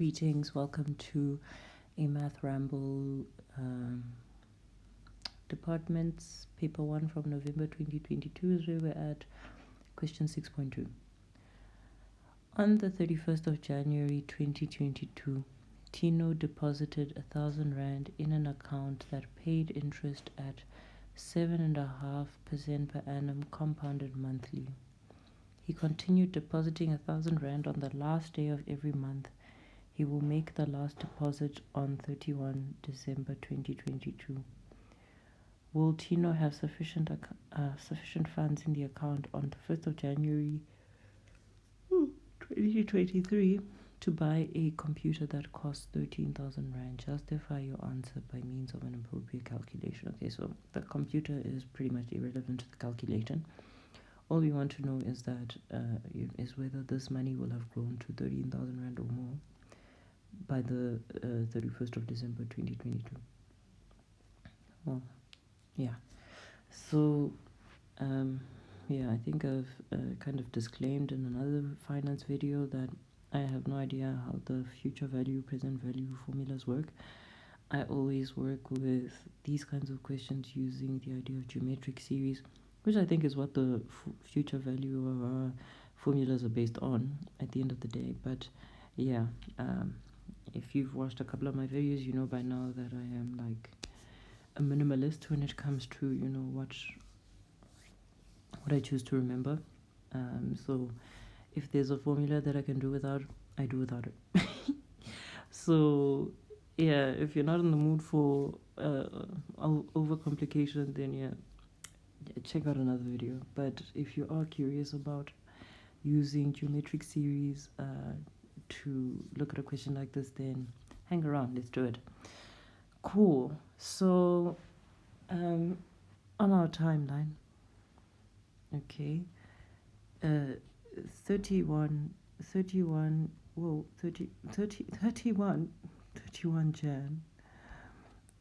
Greetings, welcome to a Math Ramble Departments, Paper 1 from November 2022, so we're at question 6.2. On the 31st of January 2022, Tino deposited 1,000 Rand in an account that paid interest at 7.5% per annum compounded monthly. He continued depositing 1,000 Rand on the last day of every month. He will make the last deposit on 31 December 2022. Will Tino have sufficient funds in the account on the 1st of January 2023 to buy a computer that costs 13,000 Rand? Justify your answer by means of an appropriate calculation. Okay, so the computer is pretty much irrelevant to the calculation. All we want to know is that is whether this money will have grown to 13,000 Rand or more by the 31st of December 2022. Well, yeah. So, I think I've kind of disclaimed in another finance video that I have no idea how the future value, present value formulas work. I always work with these kinds of questions using the idea of geometric series, which I think is what the future value formulas are based on at the end of the day. But yeah, if you've watched a couple of my videos, you know by now that I am like a minimalist when it comes to, what I choose to remember. So if there's a formula that I can do without, I do without it. So yeah, if you're not in the mood for overcomplication, then check out another video. But if you are curious about using geometric series to look at a question like this, then hang around, let's do it. Cool. So on our timeline, okay, 31 Jan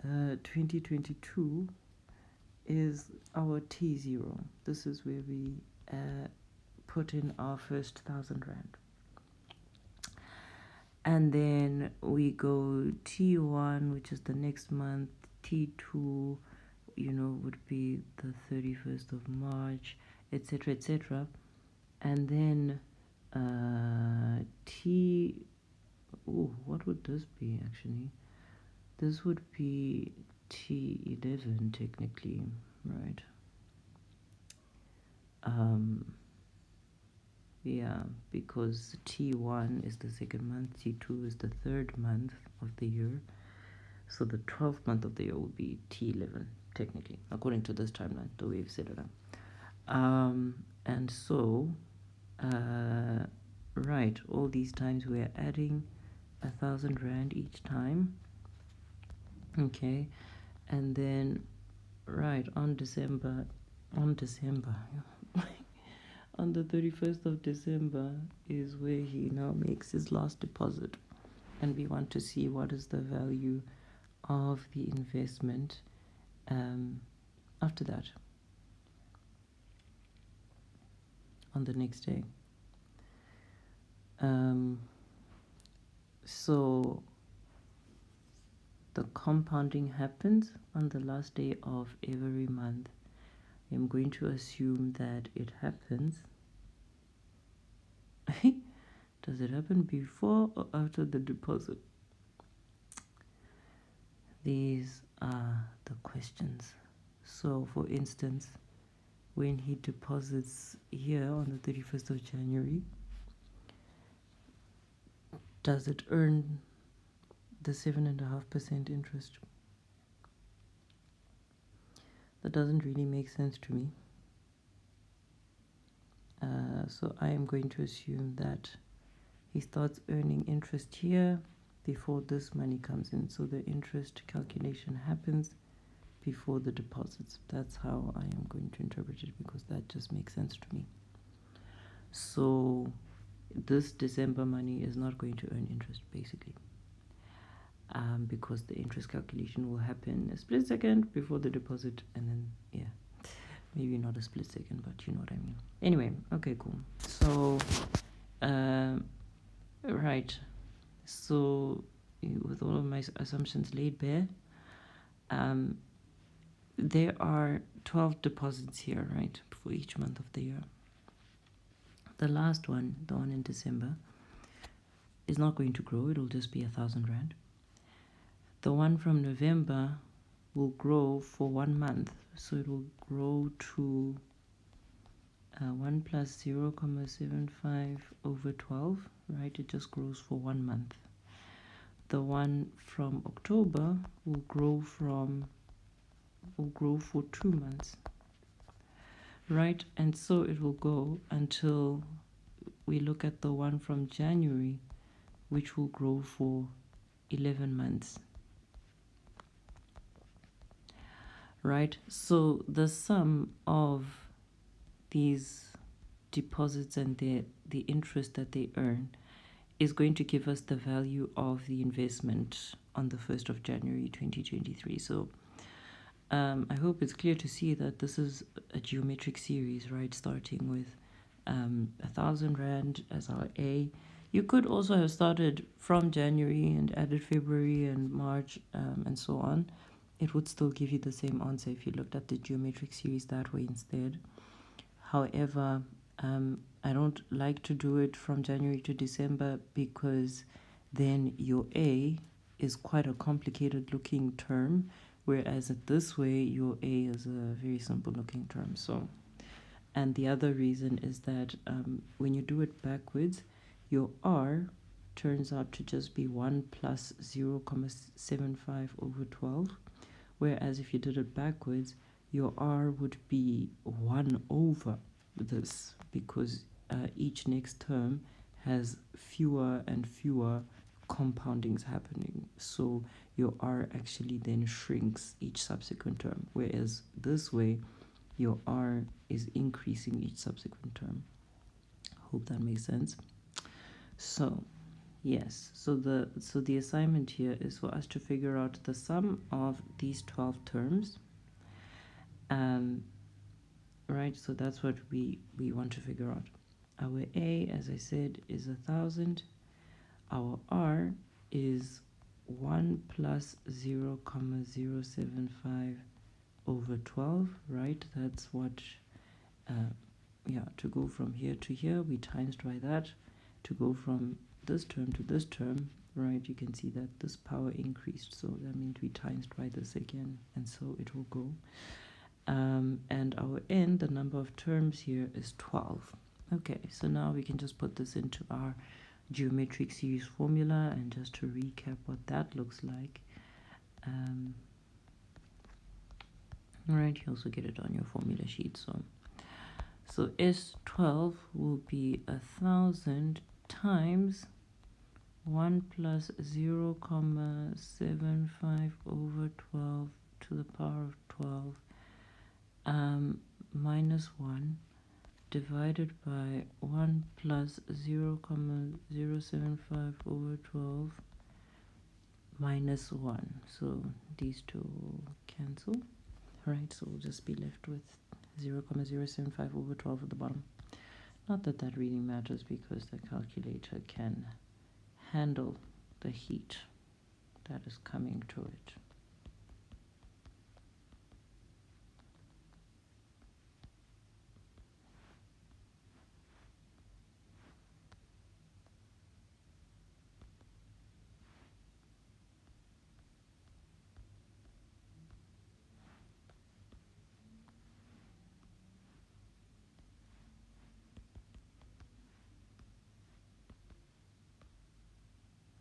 2022 is our T0. This is where we put in our first 1,000 Rand. And then we go T1, which is the next month. T2, would be the 31st of March, etc., etc. And then what would this be actually? This would be T11 technically, right? Yeah, because T1 is the second month, T2 is the third month of the year. So the 12th month of the year would be T11, technically, according to this timeline, the way we've set it up. And so, right, all these times we're adding 1,000 Rand each time. Okay, and then, right, on December, on the 31st of December is where he now makes his last deposit. And we want to see what is the value of the investment after that, on the next day. So the compounding happens on the last day of every month. I'm going to assume that it happens. Does it happen before or after the deposit? These are the questions. So, for instance, when he deposits here on the 31st of January, does it earn the 7.5% interest? That doesn't really make sense to me. So I am going to assume that he starts earning interest here before this money comes in. So the interest calculation happens before the deposits. That's how I am going to interpret it, because that just makes sense to me. So this December money is not going to earn interest, basically. Because the interest calculation will happen a split second before the deposit, and then maybe not a split second, but you know what I mean. Anyway, okay, cool. So right, So with all of my assumptions laid bare, there are 12 deposits here, right, for each month of the year. The last one, the one in December, is not going to grow. It'll just be 1,000 rand. The one from November will grow for 1 month, so it will grow to 1 plus 0.75 over 12, right? It just grows for 1 month. The one from October will grow for 2 months, right? And so it will go until we look at the one from January, which will grow for 11 months, right? So the sum of these deposits and the interest that they earn is going to give us the value of the investment on the 1st of January 2023. So I hope it's clear to see that this is a geometric series, right? Starting with 1,000 rand as our A. You could also have started from January and added February and March and so on. It would still give you the same answer if you looked at the geometric series that way instead. However, I don't like to do it from January to December because then your A is quite a complicated looking term, whereas this way your A is a very simple looking term. So, and the other reason is that when you do it backwards, your R turns out to just be 1 plus 0.75 over 12, whereas if you did it backwards, your R would be 1 over this, because each next term has fewer and fewer compoundings happening. So your R actually then shrinks each subsequent term, whereas this way, your R is increasing each subsequent term. Hope that makes sense. So yes, so the assignment here is for us to figure out the sum of these 12 terms. Right, so that's what we want to figure out. Our A, as I said, is 1,000. Our R is 1 plus 0.075 over 12, right? That's what, to go from here to here, we times by that. To go from this term to this term, right, you can see that this power increased, so that means we times by this again, and so it will go. And our n, the number of terms here, is 12. Okay, so now we can just put this into our geometric series formula, and just to recap what that looks like. All right, you also get it on your formula sheet. So S12 will be 1,000 times 1 plus 0.75 over 12 to the power of 12 minus 1 divided by 1 plus 0.075 over 12 minus 1. So these two will cancel. Right, so we'll just be left with 0.075 over 12 at the bottom. Not that that really matters, because the calculator can handle the heat that is coming to it.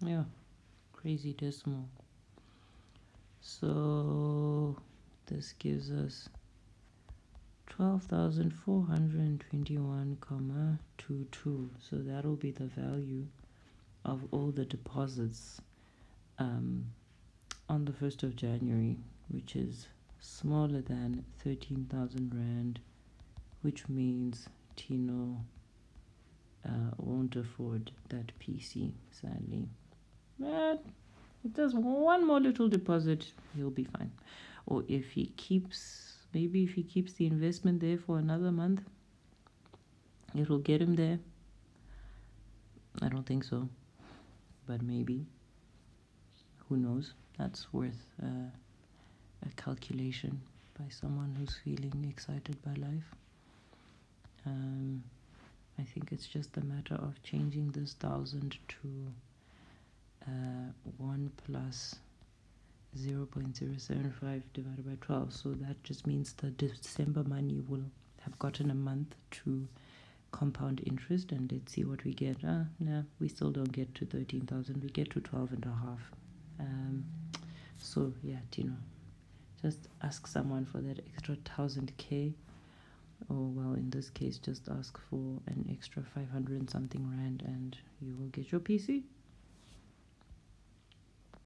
Yeah, crazy decimal. So this gives us 12,421,22. So that'll be the value of all the deposits on the 1st of January, which is smaller than 13,000 Rand, which means Tino won't afford that PC, sadly. But if there's one more little deposit, he'll be fine. Or if he keeps the investment there for another month, it'll get him there. I don't think so. but maybe, who knows, that's worth a calculation by someone who's feeling excited by life. I think it's just a matter of changing this 1,000 to 1 plus 0.075 divided by 12. So that just means the December money will have gotten a month to compound interest, and let's see what we get. No, we still don't get to 13,000. We get to 12 and a half. So yeah, Tino, just ask someone for that extra 1,000K, or well, in this case, just ask for an extra 500 and something rand, and you will get your PC.